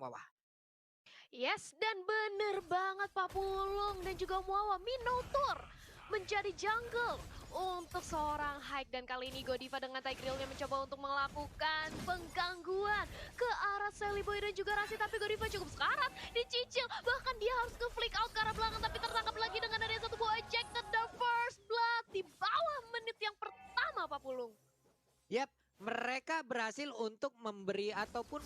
Wawa. Yes, dan bener banget Pak Pulung dan juga Muawa, Minotaur menjadi jungle untuk seorang Hike. Dan kali ini Godiva dengan Tigreal-nya mencoba untuk melakukan penggangguan ke arah Sally Boy dan juga Rasi. Tapi Godiva cukup sekarat, dicicil, bahkan dia harus ke flick out ke arah belakang. Tapi tertangkap lagi dengan ada satu buah ejected, the first blood di bawah menit yang pertama Pak Pulung. Yap, mereka berhasil untuk memberi ataupun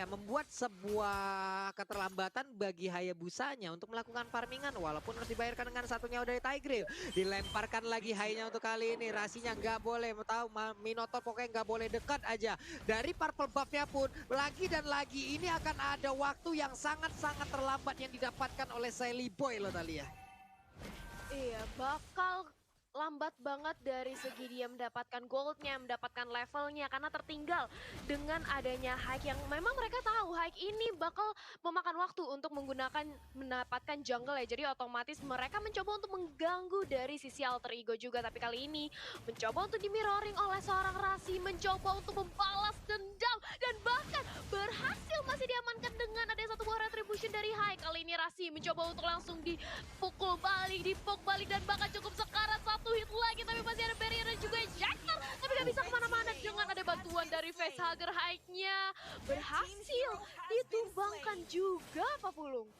membuat sebuah keterlambatan bagi Hayabusanya untuk melakukan farmingan walaupun harus dibayarkan dengan satu nyawa dari Tigreal. Dilemparkan lagi Hai-nya untuk kali ini, Rasinya nggak boleh tahu Minotaur pokoknya nggak boleh dekat aja. Dari purple buff-nya pun lagi dan lagi ini akan ada waktu yang sangat-sangat terlambat yang didapatkan oleh Sally Boy loh Talia. Iya, bakal lambat banget dari segi dia mendapatkan goldnya, mendapatkan levelnya, karena tertinggal dengan adanya Hike yang memang mereka tahu Hike ini bakal memakan waktu untuk mendapatkan jungle ya. Jadi otomatis mereka mencoba untuk mengganggu dari sisi alter ego juga. Tapi kali ini mencoba untuk di mirroring oleh seorang Rasi, mencoba untuk membalas dendam dan bahkan berhasil masih diamankan dengan ada satu buah retribution dari Hike. Kali ini Rasi mencoba untuk langsung dipukul balik, dipok balik dan bahkan cukup sekarat satu hit lagi, tapi masih ada barrier dan juga ejector, tapi gak bisa kemana-mana dengan ada bantuan dari facehugger. Hike-nya berhasil ditumbangkan juga Pak Pulung.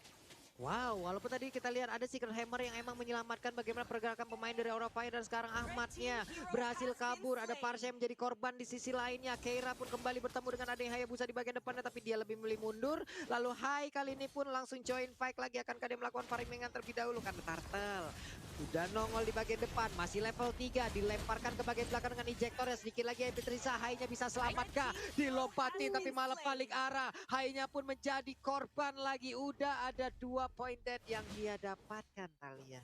Wow, walaupun tadi kita lihat ada Secret Hammer yang emang menyelamatkan bagaimana pergerakan pemain dari Aura Fire dan sekarang Ahmadnya berhasil kabur. Ada Parsha yang menjadi korban di sisi lainnya. Keira pun kembali bertemu dengan adanya Hayabusa di bagian depannya tapi dia lebih memilih mundur. Lalu Hai kali ini pun langsung join fight lagi. Akankah dia melakukan farmingan terlebih dahulu karena Turtle udah nongol di bagian depan, masih level 3, dilemparkan ke bagian belakang dengan ejector ya. Sedikit lagi Epitrisa, Hai-nya bisa selamatkah? Dilompatin tapi malah balik arah. Hai-nya pun menjadi korban lagi. Udah ada 2 point dead yang dia dapatkan Talia.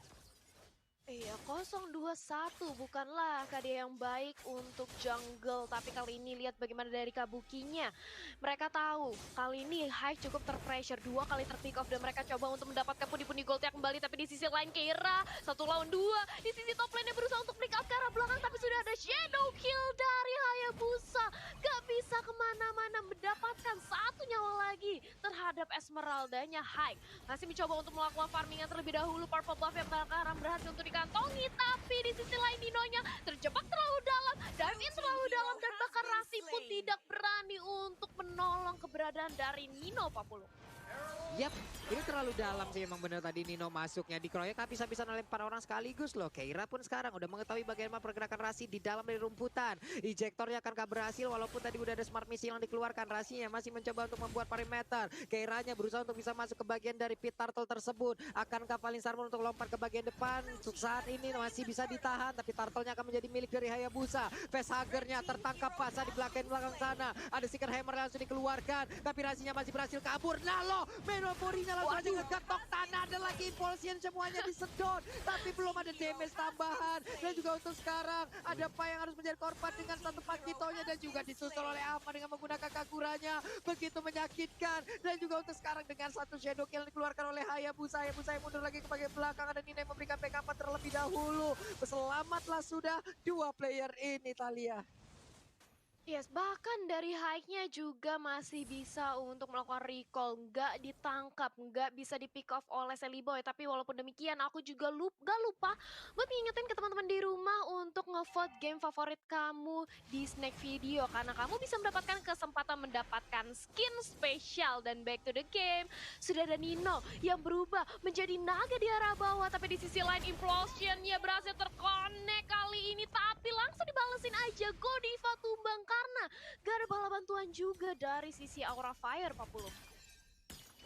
Iya, 021 bukanlah KD yang baik untuk jungle. Tapi kali ini lihat bagaimana dari Kabukinya. Mereka tahu kali ini Hive cukup terpressure, 2 kali terpick off dan mereka coba untuk mendapatkan pundi-pundi goldnya kembali. Tapi di sisi lain Keira, 1 lawan 2. Di sisi top lane-nya berusaha untuk pick up ke arah belakang. Tapi sudah ada shadow kill dari Hayabusa. Gak bisa kemana-mana, mendapatkan 1 nyawa lagi terhadap Esmeraldanya. Hive masih mencoba untuk melakukan farmingan terlebih dahulu. Purple buff yang sekarang berhasil untuk dikantongi, tapi di sisi lain Ninonya terjebak terlalu dalam, dive in terlalu dalam, dan bahkan Rasi pun tidak berani untuk menolong keberadaan dari Nino, Pak Pulu. Yap, ini terlalu dalam sih emang bener tadi Nino masuknya. Dikeroyok bisa-bisa ngelempar orang sekaligus loh. Keira pun sekarang udah mengetahui bagaimana pergerakan Rasi di dalam dari rumputan. Ejektornya akankah berhasil walaupun tadi udah ada smart missile yang dikeluarkan. Rasinya masih mencoba untuk membuat perimeter. Keiranya berusaha untuk bisa masuk ke bagian dari pit turtle tersebut. Akankah Falling Sarmon untuk lompat ke bagian depan? Saat ini masih bisa ditahan tapi turtle-nya akan menjadi milik dari Hayabusa. Facehugger-nya tertangkap pasah di belakang sana. Ada Secret Hammer langsung dikeluarkan tapi Rasinya masih berhasil kabur. Nalo Menoporinya langsung aja ngegetok tanah, ada lagi impulsion semuanya disedot tapi belum ada damage tambahan. Dan juga untuk sekarang ada Pai yang harus menjadi korban dengan satu Pakitonya dan juga disusul oleh Ama dengan menggunakan Kakuranya, begitu menyakitkan. Dan juga untuk sekarang dengan satu shadow kill dikeluarkan oleh Hayabusa. Hayabusa yang mundur lagi ke bagian belakang, ada Nina yang memberikan backup terlebih dahulu. Selamatlah sudah 2 player ini Talia. Yes, bahkan dari Hike-nya juga masih bisa untuk melakukan recall, nggak ditangkap, nggak bisa di pick off oleh Sally Boy. Tapi walaupun demikian, aku juga gak lupa buat ngingetin ke teman-teman di rumah untuk ngevote game favorit kamu di Snack Video. Karena kamu bisa mendapatkan kesempatan mendapatkan skin spesial. Dan back to the game, sudah ada Nino yang berubah menjadi naga di arah bawah. Tapi di sisi lain, Implosion-nya berhasil terkonek kali ini. Tapi langsung dibalesin aja, Godiva tumbang karena gak ada bala bantuan juga dari sisi Aura Fire, Pak Pulung.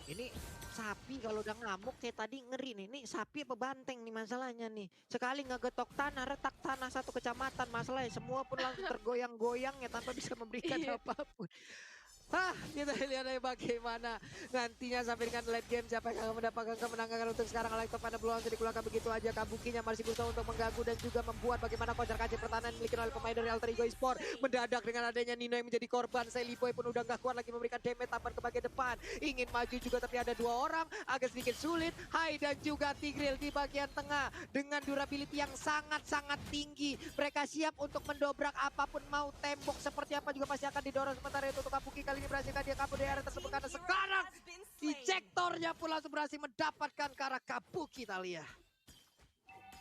Ini sapi kalau udah ngamuk kayak tadi ngeri nih. Ini sapi apa banteng nih masalahnya nih. Sekali ngegetok tanah, retak tanah satu kecamatan masalahnya. Semua pun langsung tergoyang-goyang ya tanpa bisa memberikan apapun. Kita lihat aja bagaimana nantinya sampai dengan late game siapa yang akan mendapatkan kemenangan untuk sekarang. Alekto pada belum jadi dikeluarkan begitu aja. Kabukinya masih berusaha untuk mengganggu dan juga membuat bagaimana kocar-kacir pertahanan dimiliki oleh pemain dari Alter Ego Esport. Mendadak dengan adanya Nino yang menjadi korban, Sally Boy pun udah gak kuat lagi memberikan damage tambahan ke bagian depan. Ingin maju juga tapi ada 2 orang, agak sedikit sulit. Hai dan juga Tigreal di bagian tengah dengan durability yang sangat-sangat tinggi. Mereka siap untuk mendobrak apapun, mau tembok seperti apa juga pasti akan didorong. Sementara itu untuk Kabuki kali kali ini berhasil dia kabur dari area tersebut karena sekarang ejectornya pun langsung berhasil mendapatkan ke arah Kabuki Thalia.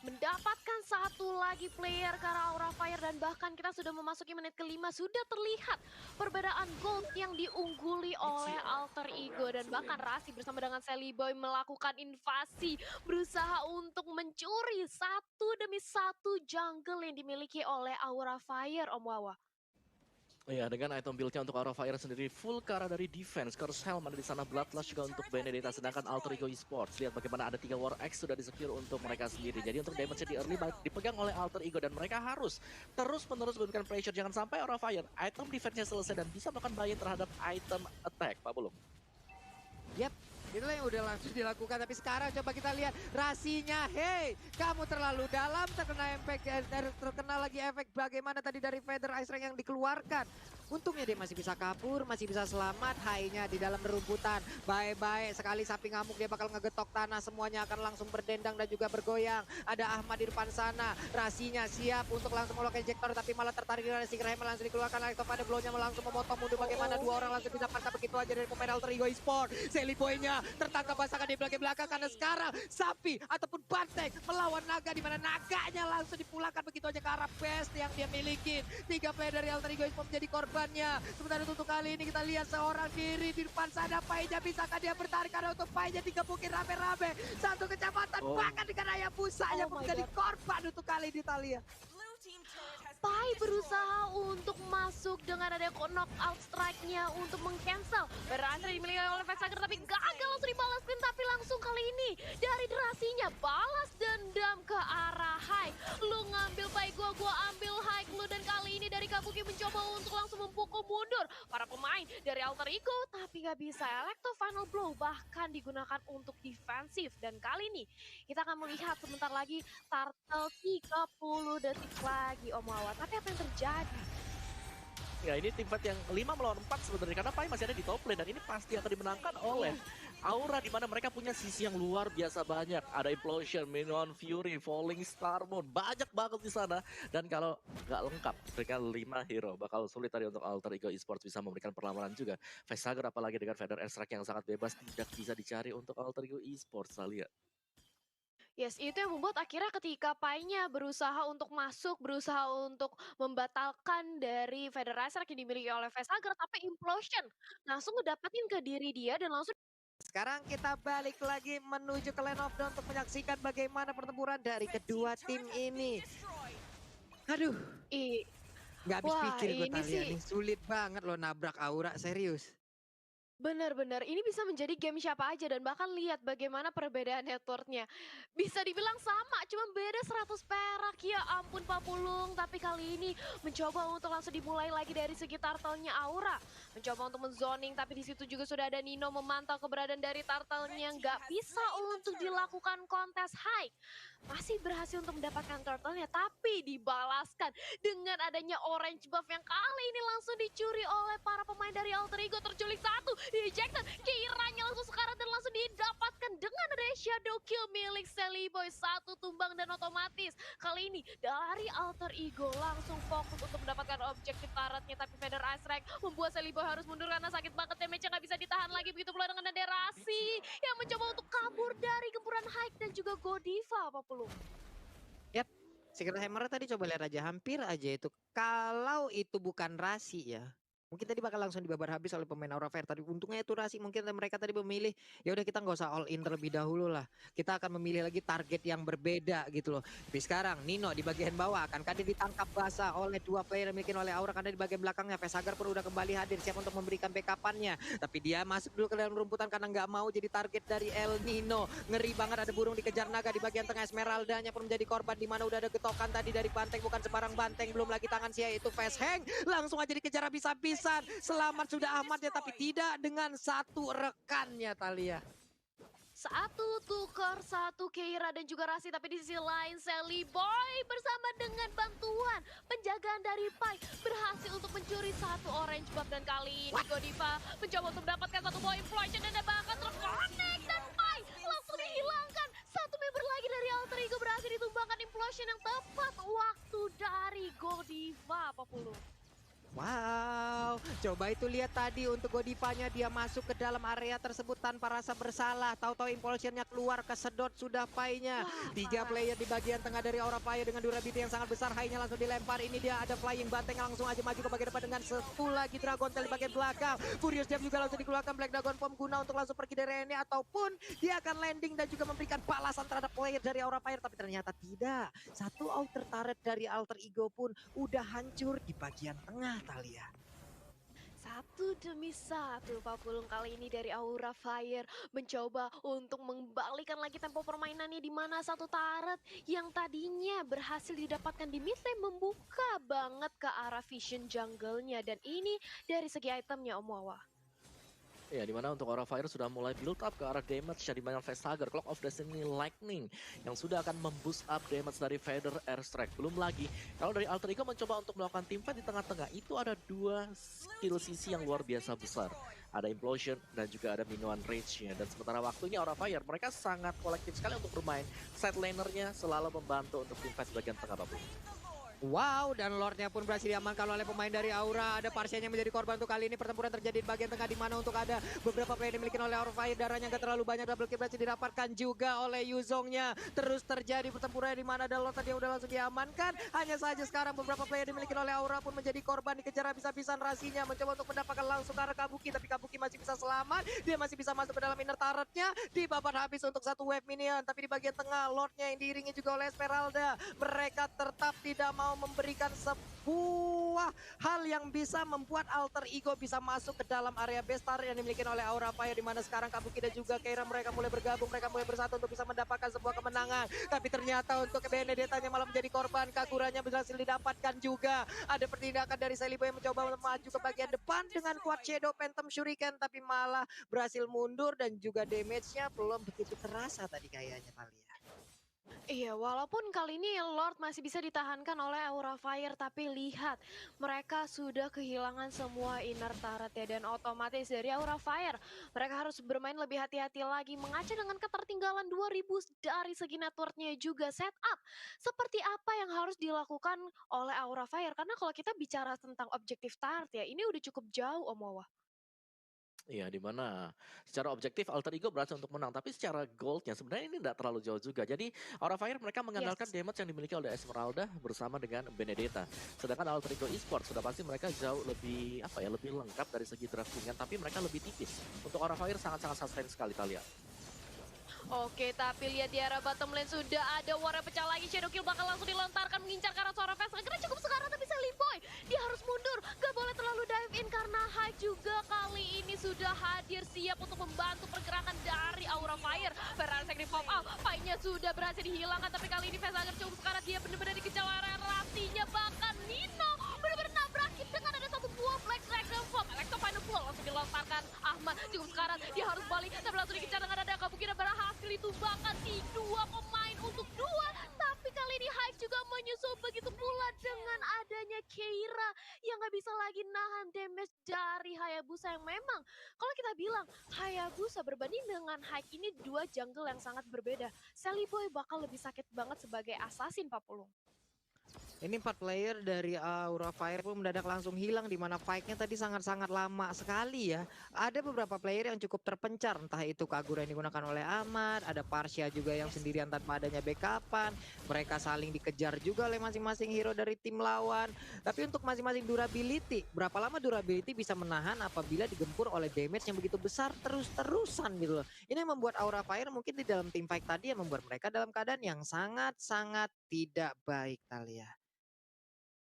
Mendapatkan satu lagi player ke arah Aura Fire dan bahkan kita sudah memasuki menit kelima, sudah terlihat perbedaan gold yang diungguli oleh Alter Ego dan bahkan Rasi bersama dengan Sally Boy melakukan invasi, berusaha untuk mencuri satu demi satu jungle yang dimiliki oleh Aura Fire, Om Wawa. Iya, dengan item build-nya untuk Aura Fire sendiri full ke arah dari defense. Curse Helm ada di sana, Bloodlust juga untuk Benedetta. Sedangkan Alter Ego Esports, lihat bagaimana ada 3 War Axe sudah di-secure untuk mereka sendiri. Jadi untuk damage-nya di early dipegang oleh Alter Ego dan mereka harus terus-menerus memberikan pressure. Jangan sampai Aura Fire item defense-nya selesai dan bisa melakukan buy-in terhadap item attack, Pak Bulung. Yap, itulah yang udah langsung dilakukan. Tapi sekarang coba kita lihat Rasinya. Hey, kamu terlalu dalam, terkena lagi efek bagaimana tadi dari Feather Ice Ring yang dikeluarkan. Untungnya dia masih bisa kabur, masih bisa selamat. High-nya di dalam rumputan. Bye-bye, sekali sapi ngamuk dia bakal ngegetok tanah. Semuanya akan langsung berdendang dan juga bergoyang. Ada Ahmad di depan sana. Rasinya siap untuk langsung melakukan ejector, tapi malah tertarik dari Sigrahim langsung dikeluarkan. Pada blow-nya langsung memotong mundur. Bagaimana dua orang langsung bisa pasang begitu aja dari pemain Alter Ego Esports. Sally Boy-nya tertangkap basahkan di belakang karena sekarang sapi ataupun banteng melawan naga, di mana naganya langsung dipulangkan begitu aja ke arah best yang dia miliki. 3 player dari Alter Ego Esports menjadi korbannya. Sementara untuk kali ini kita lihat seorang diri di depan sana. Painya bisakah dia bertarik karena untuk Painya digebukin rame-rame. Satu kecamatan bahkan dengan ayam busanya menjadi korban untuk kali ini Thalia. Pai berusaha untuk masuk dengan ada knockout strike-nya untuk meng-cancel. Berhasil dimiliki oleh Vexager tapi gagal langsung dibalas screen. Tapi langsung kali ini dari Rasinya balas dendam ke arah High. Lu ngambil Pai gua ambil High lu, dan kali ini dari Kabuki mencoba untuk langsung mempukul mundur para pemain dari Alter Ego. Tapi gak bisa, Electro Final Blow bahkan digunakan untuk defensif. Dan kali ini kita akan melihat sebentar lagi Turtle 30 detik lagi Om Wawa. Tapi apa yang terjadi? Ya ini tim fight yang 5 melawan 4 sebenarnya karena Pai masih ada di top lane dan ini pasti akan dimenangkan oleh Aura, di mana mereka punya sisi yang luar biasa banyak. Ada Implosion, Minion, Fury, Falling Star Moon, banyak banget di sana. Dan kalau nggak lengkap dengan 5 hero, bakal sulit tadi untuk Alter Ego Esports bisa memberikan perlawanan juga. Vexager apalagi dengan Feather Strike yang sangat bebas tidak bisa dicari untuk Alter Ego Esports, Thalia. Yes, itu yang membuat akhirnya ketika Pai-nya berusaha untuk masuk, berusaha untuk membatalkan dari Federasi yang dimiliki oleh Vexager, tapi Implosion langsung ngedapetin ke diri dia dan langsung. Sekarang kita balik lagi menuju ke Lane of Dawn untuk menyaksikan bagaimana pertempuran dari kedua tim ini. Aduh, nggak habis pikir gue Thalia nih. Sulit banget loh nabrak Aura, serius. Bener-bener, ini bisa menjadi game siapa aja dan bahkan lihat bagaimana perbedaan networknya. Bisa dibilang sama, cuma beda 100 perak. Ya ampun Pak Pulung, tapi kali ini mencoba untuk langsung dimulai lagi dari segi turtle-nya Aura. Mencoba untuk menzoning, tapi di situ juga sudah ada Nino memantau keberadaan dari turtle-nya. Nggak bisa untuk dilakukan kontes high. Masih berhasil untuk mendapatkan turtle-nya, tapi dibalaskan dengan adanya orange buff yang kali ini langsung dicuri oleh para pemain dari Alter Ego. Terculik satu, di-ejected, kiranya langsung sekarang dan langsung didapatkan dengan adanya shadow kill milik Sally Boy. Satu tumbang dan otomatis kali ini dari Alter Ego langsung fokus untuk mendapatkan objektif turretnya, tapi Feather Ice Ring membuat Sally Boy harus mundur karena sakit banget, damage-nya nggak bisa ditahan lagi. Begitu pula dengan ada Rasi yang mencoba untuk kabur dari gempuran Hike dan juga Godiva, apa belum? Yap, Secret Hammer tadi coba lihat aja, hampir aja itu. Kalau itu bukan Rasi ya, mungkin tadi bakal langsung dibabar habis oleh pemain Aura Fire tadi. Untungnya itu Rasi, mungkin mereka tadi memilih ya udah kita nggak usah all in terlebih dahulu lah. Kita akan memilih lagi target yang berbeda gitu loh. Tapi sekarang Nino di bagian bawah akan dia ditangkap basah oleh 2 player yang dimiliki oleh Aura, karena di bagian belakangnya Vexager pun udah kembali hadir siap untuk memberikan backupannya. Tapi dia masuk dulu ke dalam rumputan karena nggak mau jadi target dari El Nino. Ngeri banget, ada burung dikejar naga di bagian tengah. Esmeraldanya pun menjadi korban, di mana udah ada getokan tadi dari banteng, bukan sembarang banteng, belum lagi tangan sia itu Fast Hang langsung aja dikejar habis-habisan. Selamat sudah Ahmad ya, tapi tidak dengan satu rekannya Thalia. Satu tukar, satu Keira dan juga Rasi, tapi di sisi lain Sally Boy bersama dengan bantuan penjagaan dari Pai berhasil untuk mencuri satu orange buff, dan kali ini Godiva mencoba untuk mendapatkan satu buah implosion dan bahkan terconnect, dan Pai langsung dihilangkan. Satu member lagi dari Alter Ego berhasil ditumbangkan implosion yang tepat waktu dari Godiva, apa puluh. Wow, Coba itu lihat tadi untuk Godivanya, dia masuk ke dalam area tersebut tanpa rasa bersalah. Tahu-tahu impulsionnya keluar, kesedot sudah Pai-nya. Wah, 3 parah. player di bagian tengah dari Aura Fire dengan durability yang sangat besar. High-nya langsung dilempar. Ini dia ada flying banteng langsung aja maju ke bagian depan dengan satu lagi Dragon Tail di bagian belakang. Furious Jam juga langsung dikeluarkan Black Dragon Bomb guna untuk langsung pergi dari ini, ataupun dia akan landing dan juga memberikan balasan terhadap player dari Aura Fire. Tapi ternyata tidak. Satu outer turret dari Alter Ego pun udah hancur di bagian tengah, Thalia. Satu demi satu Papulung kali ini dari Aura Fire mencoba untuk mengembalikan lagi tempo permainannya, di mana satu turret yang tadinya berhasil didapatkan di mid lane membuka banget ke arah vision jungle-nya, dan ini dari segi itemnya Om Wawa. Ya, dimana untuk Aura Fire sudah mulai build up ke arah damage ya, dimana Facehugger, Clock of Destiny, Lightning yang sudah akan memboost up damage dari Vader Airstrike. Belum lagi, kalau dari Alter Ego mencoba untuk melakukan teamfight di tengah-tengah, itu ada 2 skill CC yang luar biasa besar. Ada Implosion dan juga ada Minuan Rage-nya. Dan sementara waktunya Aura Fire, mereka sangat kolektif sekali untuk bermain. Side laner-nya selalu membantu untuk teamfight bagian tengah, Bapak. Wow, dan Lordnya pun berhasil diamankan oleh pemain dari Aura. Ada Parsianya menjadi korban untuk kali ini. Pertempuran terjadi di bagian tengah, di mana untuk ada beberapa player dimiliki oleh Aura Fire. Darahnya nggak terlalu banyak, double kill berhasil didapatkan juga oleh Yuzongnya. Terus terjadi pertempuran di mana ada Lord tadi yang udah langsung diamankan. Hanya saja sekarang beberapa player dimiliki oleh Aura pun menjadi korban, dikejar habis-habisan Rasinya. Mencoba untuk mendapatkan langsung ke arah Kabuki, tapi Kabuki masih bisa selamat. Dia masih bisa masuk ke dalam inner turretnya. Dibabat habis untuk satu wave minion. Tapi di bagian tengah, Lordnya yang diiringi juga oleh Esmeralda. Mereka tetap tidak mau memberikan sebuah hal yang bisa membuat Alter Ego bisa masuk ke dalam area base turret yang dimiliki oleh Aura Fire, di mana sekarang Kabuki dan juga Keira mereka mulai bergabung, mereka mulai bersatu untuk bisa mendapatkan sebuah kemenangan. Tapi ternyata untuk Benedetta-nya malah menjadi korban, Kaguranya berhasil didapatkan juga. Ada pertindakan dari Celibo yang mencoba maju ke bagian depan dengan kuat Shadow Phantom Shuriken, tapi malah berhasil mundur dan juga damage-nya belum begitu terasa tadi kayaknya, Thalia. Iya, walaupun kali ini Lord masih bisa ditahankan oleh Aura Fire, tapi lihat mereka sudah kehilangan semua inner turret ya, dan otomatis dari Aura Fire mereka harus bermain lebih hati-hati lagi, mengaca dengan ketertinggalan 2000 dari segi networknya juga. Setup seperti apa yang harus dilakukan oleh Aura Fire, karena kalau kita bicara tentang objektif turret ya, ini udah cukup jauh Om Wawa. Iya, di mana secara objektif Alter Ego berhasil untuk menang, tapi secara goldnya sebenarnya ini tidak terlalu jauh juga. Jadi Aura Fire mereka mengandalkan Yes. damage yang dimiliki oleh Esmeralda bersama dengan Benedetta. Sedangkan Alter Ego Esports sudah pasti mereka jauh lebih lebih lengkap dari segi draftingan, tapi mereka lebih tipis. Untuk Aura Fire sangat-sangat sustain sekali, Thalia. Oke, tapi lihat di arah bottom lane sudah ada war yang pecah lagi. Shadow Kill bakal langsung dilontarkan mengincar ke arah suara fans. Akhirnya cukup sekarang, tapi Celiboy dia harus mundur. Gak boleh terlalu dive in karena Hyde juga kali ini sudah hadir siap untuk membantu pergerakan dari Aura Fire. Ferrari di pop out, Pai-nya sudah berhasil dihilangkan, tapi kali ini Fans cukup sekarang, dia benar-benar dikejar area Rasinya, bahkan Nino benar-benar nabrakin dengan ada satu buah flex Dragon Bomb. Electro Final Blow langsung dilontarkan Ahmad. Cukup sekarang, dia harus balik, tapi langsung dikejar dengan ada Kabuki dan berhasil ditumbangkan di 2 pemain untuk 2. Tapi kali ini Hype juga menyusul, begitu pula dengan adanya Keira yang gak bisa lagi nahan damage dari Hayabusa, yang memang kalau kita bilang Hayabusa berbanding dengan Hype ini 2 jungle yang sangat berbeda. Celiboy bakal lebih sakit banget sebagai assassin, Pak Pulung. Ini 4 player dari Aura Fire pun mendadak langsung hilang, di mana fight-nya tadi sangat-sangat lama sekali ya. Ada beberapa player yang cukup terpencar, entah itu Kagura yang digunakan oleh Ahmad, ada Parsia juga yang sendirian tanpa adanya backupan. Mereka saling dikejar juga oleh masing-masing hero dari tim lawan. Tapi untuk masing-masing durability, berapa lama durability bisa menahan apabila digempur oleh damage yang begitu besar terus-terusan gitu loh. Ini yang membuat Aura Fire mungkin di dalam tim fight tadi yang membuat mereka dalam keadaan yang sangat-sangat tidak baik, Thalia.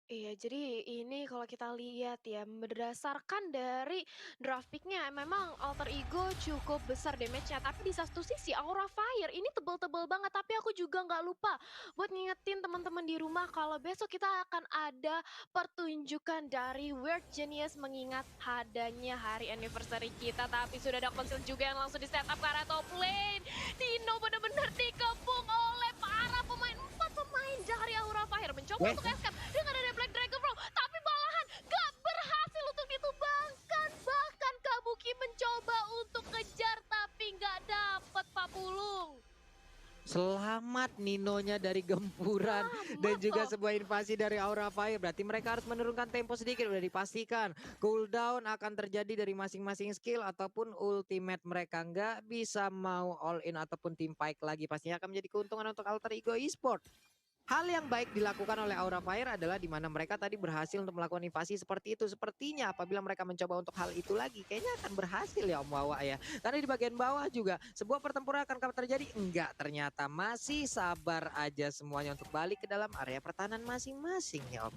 Iya, jadi ini kalau kita lihat ya, berdasarkan dari draft pick-nya, memang Alter Ego cukup besar damage-nya. Tapi di satu sisi Aura Fire ini tebel-tebel banget. Tapi aku juga nggak lupa buat ngingetin teman-teman di rumah kalau besok kita akan ada pertunjukan dari Weird Genius mengingat adanya hari anniversary kita. Tapi sudah ada konsil juga yang langsung di setup ke arah top lane. Dino benar-benar dikepung oleh para pemain. 4 pemain dari Aura Fire mencoba untuk escape dengan ada Black Dragon Bro, tapi malahan gak berhasil untuk ditumbangkan. Bahkan Kabuki mencoba untuk kejar tapi gak dapet, Pak Pulung. Selamat Ninonya dari gempuran dan juga sebuah invasi dari Aura Fire. Berarti mereka harus menurunkan tempo sedikit. Udah dipastikan cooldown akan terjadi dari masing-masing skill ataupun ultimate mereka. Nggak bisa mau all in ataupun team fight lagi. Pastinya akan menjadi keuntungan untuk Alter Ego Esport. Hal yang baik dilakukan oleh Aura Fire adalah di mana mereka tadi berhasil untuk melakukan invasi seperti itu. Sepertinya apabila mereka mencoba untuk hal itu lagi, kayaknya akan berhasil ya Om Wawa ya. Karena di bagian bawah juga sebuah pertempuran akan terjadi. Enggak, ternyata masih sabar aja semuanya untuk balik ke dalam area pertahanan masing-masing ya Om.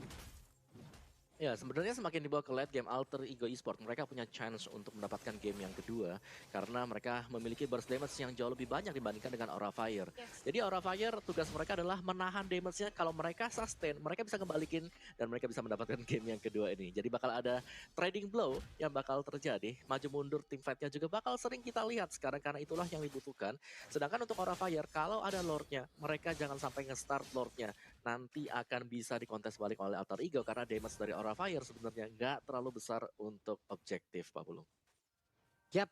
Ya, sebenarnya semakin dibawa ke late game Alter Ego Esport, mereka punya chance untuk mendapatkan game yang kedua karena mereka memiliki burst damage yang jauh lebih banyak dibandingkan dengan Aura Fire. Yes. Jadi Aura Fire tugas mereka adalah menahan damage-nya. Kalau mereka sustain, mereka bisa kembalikin dan mereka bisa mendapatkan game yang kedua ini. Jadi bakal ada trading blow yang bakal terjadi. Maju mundur tim fight-nya juga bakal sering kita lihat sekarang karena itulah yang dibutuhkan. Sedangkan untuk Aura Fire, kalau ada Lord-nya, mereka jangan sampai nge-start Lord-nya. Nanti akan bisa dikontes balik oleh Alter Ego karena damage dari Aura Fire sebenarnya nggak terlalu besar untuk objektif, Pak Bulung. Yap.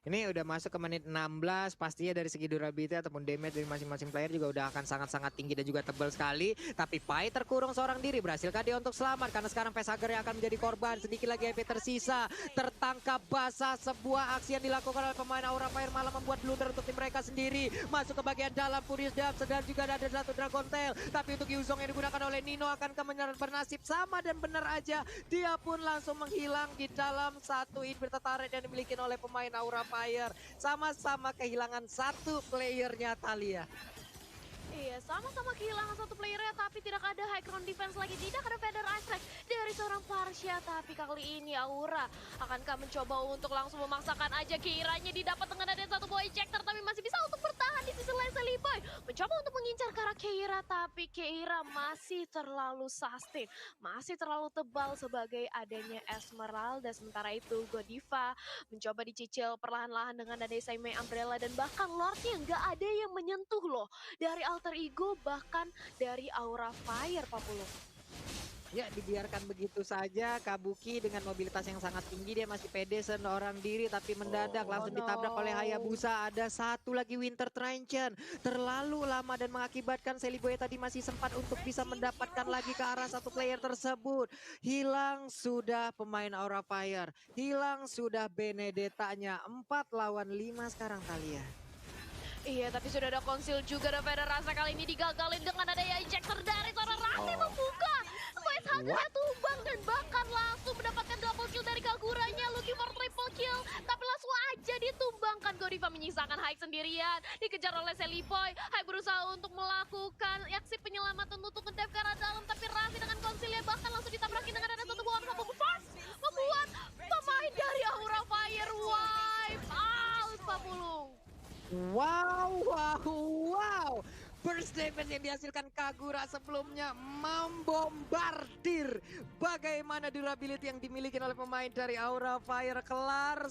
Ini udah masuk ke menit 16, pastinya dari segi durability ataupun damage dari masing-masing player juga udah akan sangat-sangat tinggi dan juga tebal sekali. Tapi Pai terkurung seorang diri, berhasilkah dia untuk selamat? Karena sekarang Facehager yang akan menjadi korban, sedikit lagi HP tersisa. Tertangkap basah, sebuah aksi yang dilakukan oleh pemain Aura Fire malah membuat blunder untuk tim mereka sendiri. Masuk ke bagian dalam Furious Dubs dan juga ada satu Dragon Tail. Tapi untuk Yuzong yang digunakan oleh Nino akan bernasib sama dan benar aja. Dia pun langsung menghilang di dalam satu inverted turret yang dimiliki oleh pemain Aura Fire. Sama-sama kehilangan satu playernya Thalia. Iya, sama-sama kehilangan satu playernya, tapi tidak ada high ground defense lagi, tidak ada feather attack dari seorang Parsha. Tapi kali ini Aura akankah mencoba untuk langsung memaksakan aja Keiranya didapat dengan ada satu boy ejector, tapi masih bisa untuk bertahan di sisi lain. Seliboy mencoba untuk mengincar ke arah Keira, tapi Keira masih terlalu sustain, masih terlalu tebal sebagai adanya Esmeralda. Sementara itu Godiva mencoba dicicil perlahan-lahan dengan ada Saime Umbrella, dan bahkan Lordnya nggak ada yang menyentuh loh dari Alter Ego, bahkan dari Aura Fire, Pak Pulung. Ya, dibiarkan begitu saja. Kabuki dengan mobilitas yang sangat tinggi, dia masih pede seorang diri, tapi mendadak langsung ditabrak oleh Hayabusa. Ada satu lagi Winter Trenchen, terlalu lama dan mengakibatkan Seliboy tadi masih sempat untuk bisa mendapatkan lagi ke arah satu player tersebut. Hilang sudah pemain Aura Fire, hilang sudah Benedetta-nya. 4 lawan 5 sekarang Thalia. Iya, tapi sudah ada konsil juga, dan pada rasa kali ini digagalin dengan adanya ejector dari seorang Rasi membuka. Facehagernya tumbang dan bahkan langsung mendapatkan double kill dari Kaguranya, looking for triple kill. Tapi langsung aja ditumbangkan. Godiva menyisakan Haik sendirian, dikejar oleh Seliboy. Haik berusaha untuk melakukan aksi penyelamatan untuk ngedep ke arah dalam, tapi Rasi dengan konsilnya bahkan langsung ditabrakin dengan ada satu buah mampu fast, membuat pemain dari Aura Fire wipe out, Pak Pulung. Wow, wow, wow. Burst damage yang dihasilkan Kagura sebelumnya membombardir. Bagaimana durability yang dimiliki oleh pemain dari Aura Fire. Kelar